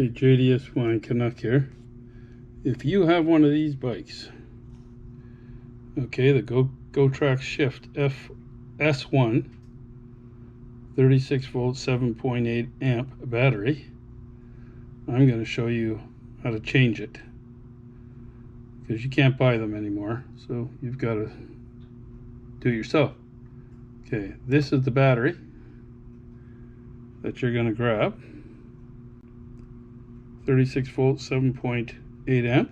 Okay, JDS1 Canuck here. If you have one of these bikes, okay, the Gotrax Shift S1 36 volt 7.8 amp battery, I'm going to show you how to change it, because you can't buy them anymore, so you've got to do it yourself. Okay, this is the battery that you're going to grab. 36 volt 7.8 amp.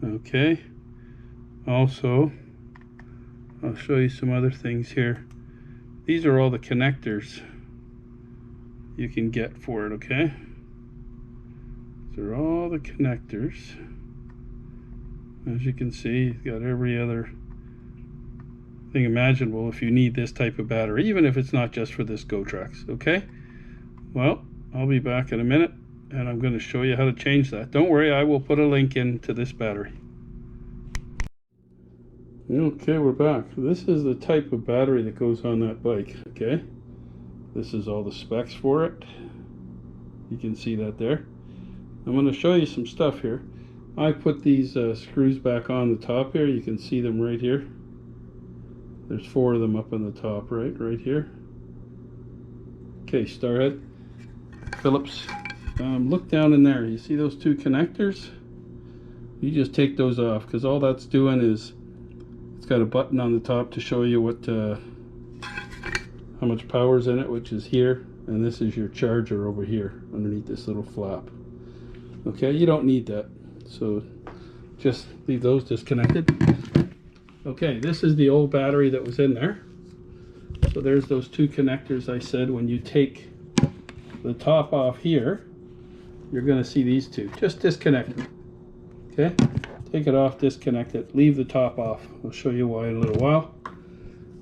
Okay, also I'll show you some other things here. These are all the connectors you can get for it. Okay, these are all the connectors. As you can see, you've got every other thing imaginable if you need this type of battery, even if it's not just for this Gotrax. Okay, well, I'll be back in a minute and I'm going to show you how to change that. Don't worry, I will put a link into this battery. Okay, we're back. This is the type of battery that goes on that bike. Okay, this is all the specs for it. You can see that there. I'm going to show you some stuff here. I put these screws back on the top here. You can see them right here. There's 4 of them up on the top, right here. Okay, starhead, Phillips. Look down in there. You see those 2 connectors? You just take those off, because all that's doing is it's got a button on the top to show you what how much power's in it, which is here, and this is your charger over here underneath this little flap. Okay, you don't need that, so just leave those disconnected. Okay, this is the old battery that was in there. So there's those 2 connectors I said. When you take the top off here, you're going to see these 2. Just disconnect them. Okay, take it off, disconnect it, leave the top off. I'll show you why in a little while.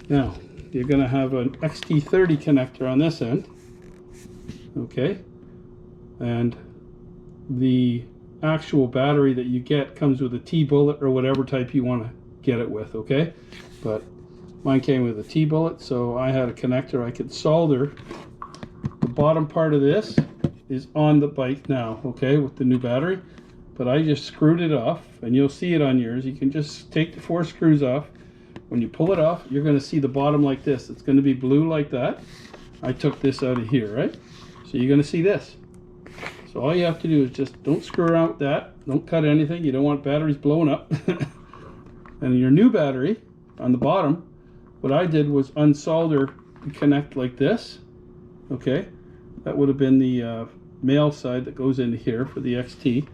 Now you're going to have an XT30 connector on this end. Okay, and the actual battery that you get comes with a T-bullet or whatever type you want to get it with. Okay, but mine came with a T-bullet, so I had a connector I could solder. The bottom part of this is on the bike now, okay, with the new battery, but I just screwed it off, and you'll see it on yours. You can just take the 4 screws off. When you pull it off, you're going to see the bottom like this. It's going to be blue like that. I took this out of here, right? So you're going to see this. So all you have to do is just don't screw around with that. Don't cut anything. You don't want batteries blowing up. And your new battery on the bottom, what I did was unsolder and connect like this. Okay, that would have been the male side that goes into here for the XT.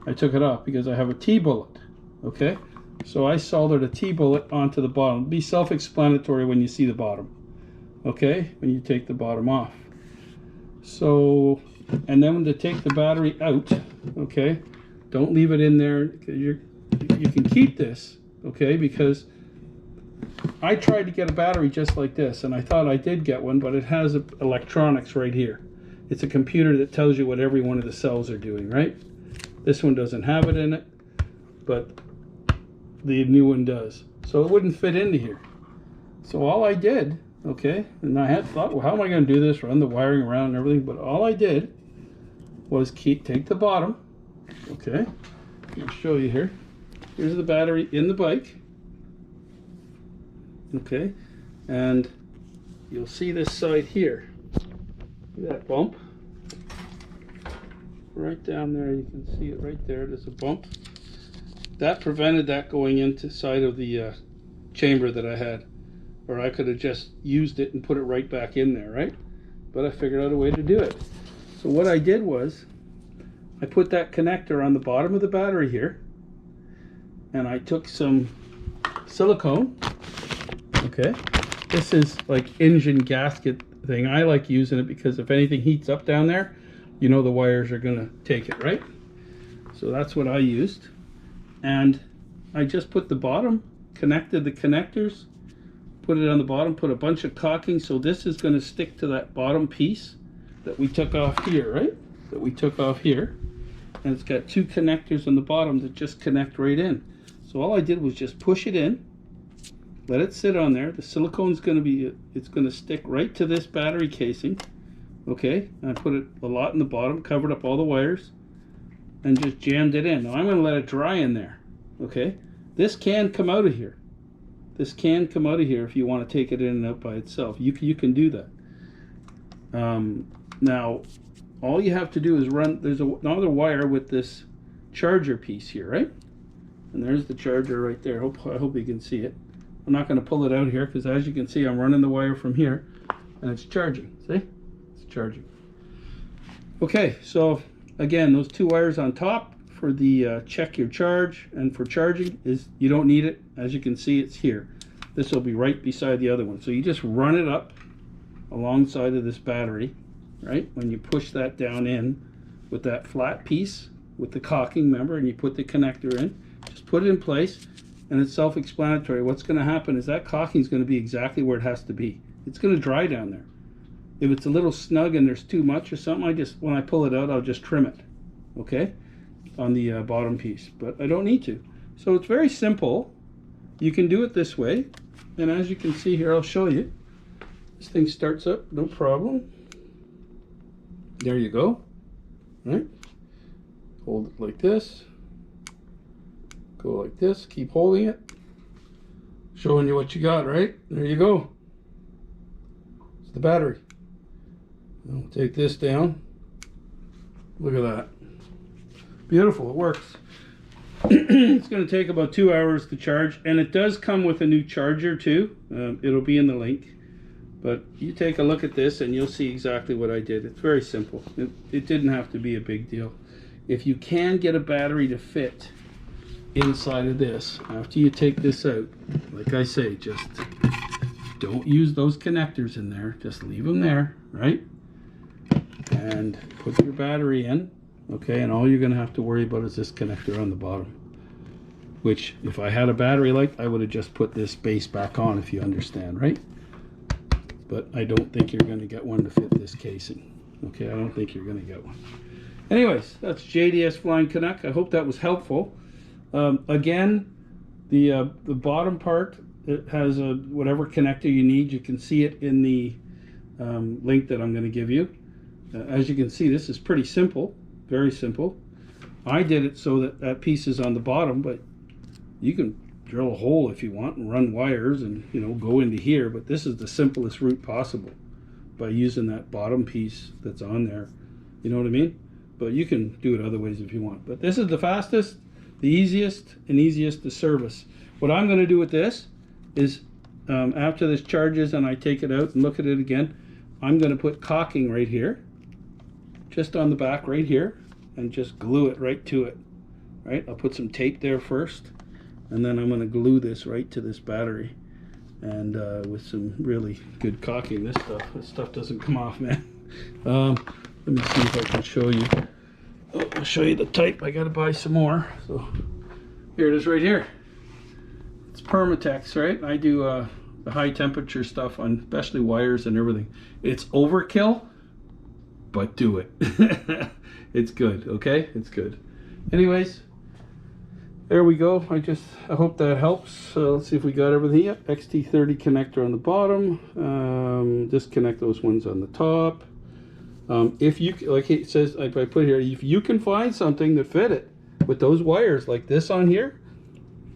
I took it off because I have a T-bullet. Okay, so I soldered a T-bullet onto the bottom. It'll be self-explanatory when you see the bottom. Okay, when you take the bottom off. So, and then to take the battery out, okay, don't leave it in there, because you can keep this. Okay, because I tried to get a battery just like this, and I thought I did get one, but it has electronics right here. It's a computer that tells you what every one of the cells are doing, right? This one doesn't have it in it, but the new one does. So it wouldn't fit into here. So all I did, okay, and I had thought, well, how am I going to do this, run the wiring around and everything, but all I did was take the bottom, okay, I'll show you here. Here's the battery in the bike. Okay, and you'll see this side here. See that bump? Right down there, you can see it right there. There's a bump. That prevented that going into side of the chamber that I had. Or I could have just used it and put it right back in there, right? But I figured out a way to do it. So what I did was, I put that connector on the bottom of the battery here, and I took some silicone. Okay, this is like engine gasket thing. I like using it because if anything heats up down there, you know the wires are going to take it, right? So that's what I used. And I just put the bottom, connected the connectors, put it on the bottom, put a bunch of caulking, so this is going to stick to that bottom piece that we took off here, right? That we took off here. And it's got 2 connectors on the bottom that just connect right in. So all I did was just push it in, let it sit on there. The silicone's going to be, it's going to stick right to this battery casing. Okay, and I put it a lot in the bottom, covered up all the wires, and just jammed it in. Now I'm going to let it dry in there. Okay, this can come out of here. This can come out of here if you want to take it in and out by itself. You can do that. Now, all you have to do is run. There's another wire with this charger piece here, right? And there's the charger right there. I hope you can see it. I'm not going to pull it out here because, as you can see, I'm running the wire from here, and it's charging. See? It's charging. Okay, so again, those two wires on top for the check your charge and for charging is you don't need it. As you can see, it's here. This will be right beside the other one. So you just run it up alongside of this battery, right? When you push that down in with that flat piece with the caulking, remember, and you put the connector in, just put it in place, and it's self-explanatory. What's going to happen is that caulking is going to be exactly where it has to be. It's going to dry down there. If it's a little snug and there's too much or something, when I pull it out, I'll just trim it, okay, on the bottom piece. But I don't need to. So it's very simple. You can do it this way, and as you can see here, I'll show you. This thing starts up, no problem. There you go. Right? Hold it like this. Go like this. Keep holding it. Showing you what you got, right? There you go. It's the battery. I'll take this down. Look at that. Beautiful. It works. It's going to take about 2 hours to charge, and it does come with a new charger too. It'll be in the link. But you take a look at this and you'll see exactly what I did. It's very simple. It didn't have to be a big deal. If you can get a battery to fit inside of this, after you take this out, like I say, just don't use those connectors in there. Just leave them there, right? And put your battery in, okay? And all you're going to have to worry about is this connector on the bottom. Which, if I had a battery light, I would have just put this base back on, if you understand, right? But I don't think you're going to get one to fit this casing. Okay, I don't think you're going to get one. Anyways, that's JDS Flying Canuck. I hope that was helpful. Again, the bottom part, it has whatever connector you need. You can see it in the link that I'm going to give you. As you can see, this is pretty simple, very simple. I did it so that that piece is on the bottom, but you can drill a hole if you want and run wires and, you know, go into here, but this is the simplest route possible by using that bottom piece that's on there. You know what I mean? But you can do it other ways if you want. But this is the fastest, the easiest, and easiest to service. What I'm going to do with this is after this charges and I take it out and look at it again, I'm going to put caulking right here, just on the back right here, and just glue it right to it. Right? I'll put some tape there first. And then I'm going to glue this right to this battery, and with some really good caulking. This stuff doesn't come off, man. Let me see if I can show you. Oh, I'll show you the type. I got to buy some more. So here it is right here. It's Permatex, right? I do the high temperature stuff on especially wires and everything. It's overkill, but do it. It's good, okay? It's good. Anyways, there we go. I hope that helps. Let's see if we got everything. Yep, XT30 connector on the bottom. Disconnect those ones on the top. If you, like it says, like I put here, if you can find something to fit it with those wires like this on here,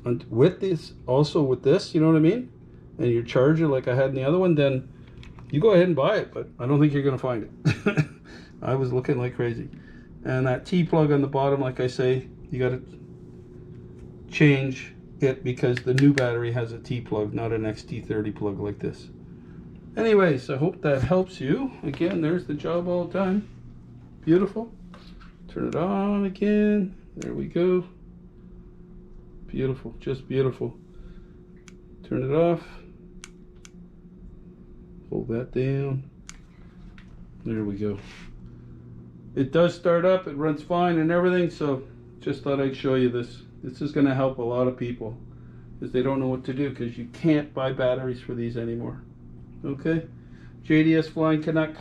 and with this, also with this, you know what I mean? And your charger like I had in the other one, then you go ahead and buy it, but I don't think you're going to find it. I was looking like crazy. And that T-plug on the bottom, like I say, you got to change it because the new battery has a T-plug, not an XT30 plug like this. Anyways, I hope that helps you. Again, there's the job all done. Beautiful. Turn it on again. There we go. Beautiful, just beautiful. Turn it off. Hold that down. There we go. It does start up, it runs fine and everything, so just thought I'd show you this. This is going to help a lot of people because they don't know what to do because you can't buy batteries for these anymore. Okay? JDS Flying Canuck,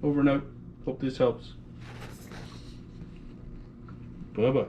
over and out. Hope this helps. Bye-bye.